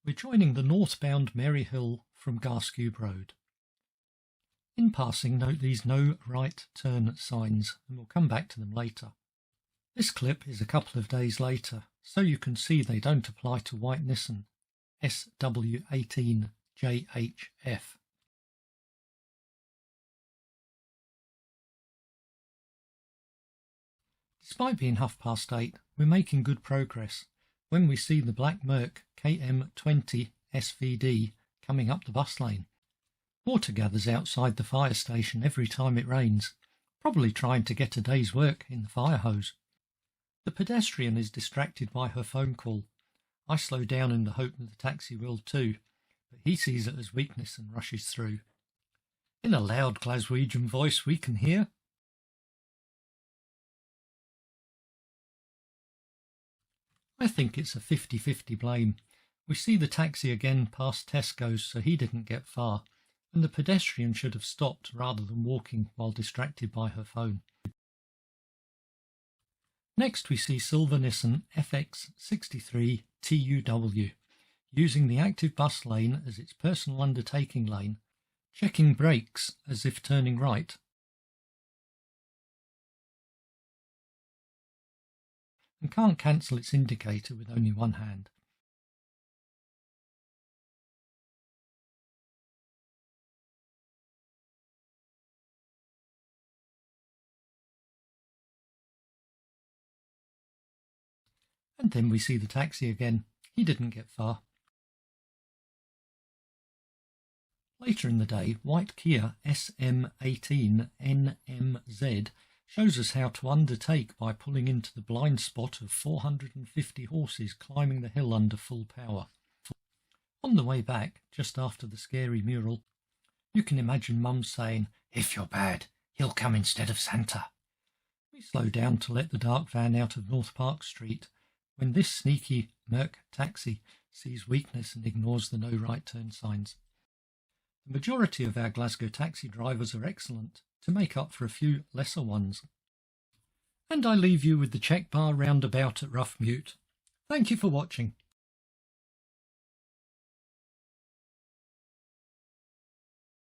We're joining the northbound Maryhill from Garscube Road. In passing, note these no right turn signs, and we'll come back to them later. This clip is a couple of days later, so you can see they don't apply to white Nissan SW18JHF. Despite being 8:30, we're making good progress when we see the black Merc KM20SVD coming up the bus lane. Water gathers outside the fire station every time it rains, probably trying to get a day's work in the fire hose. The pedestrian is distracted by her phone call. I slow down in the hope that the taxi will too, but he sees it as weakness and rushes through. In a loud Glaswegian voice we can hear, I think it's a 50-50 blame. We see the taxi again past Tesco's, so he didn't get far, and the pedestrian should have stopped rather than walking while distracted by her phone. Next we see silver Nissan FX63 TUW, using the active bus lane as its personal undertaking lane, checking brakes as if turning right, and can't cancel its indicator with only one hand. And then we see the taxi again. He didn't get far. Later in the day, white Kia SM18NMZ shows us how to undertake by pulling into the blind spot of 450 horses climbing the hill under full power. On the way back, just after the scary mural, you can imagine Mum saying, "If you're bad, he'll come instead of Santa." We slow down to let the dark van out of North Park Street, when this sneaky Merc taxi sees weakness and ignores the no right turn signs. The majority of our Glasgow taxi drivers are excellent, to make up for a few lesser ones. And I leave you with the check bar roundabout at Rough Mute. Thank you for watching.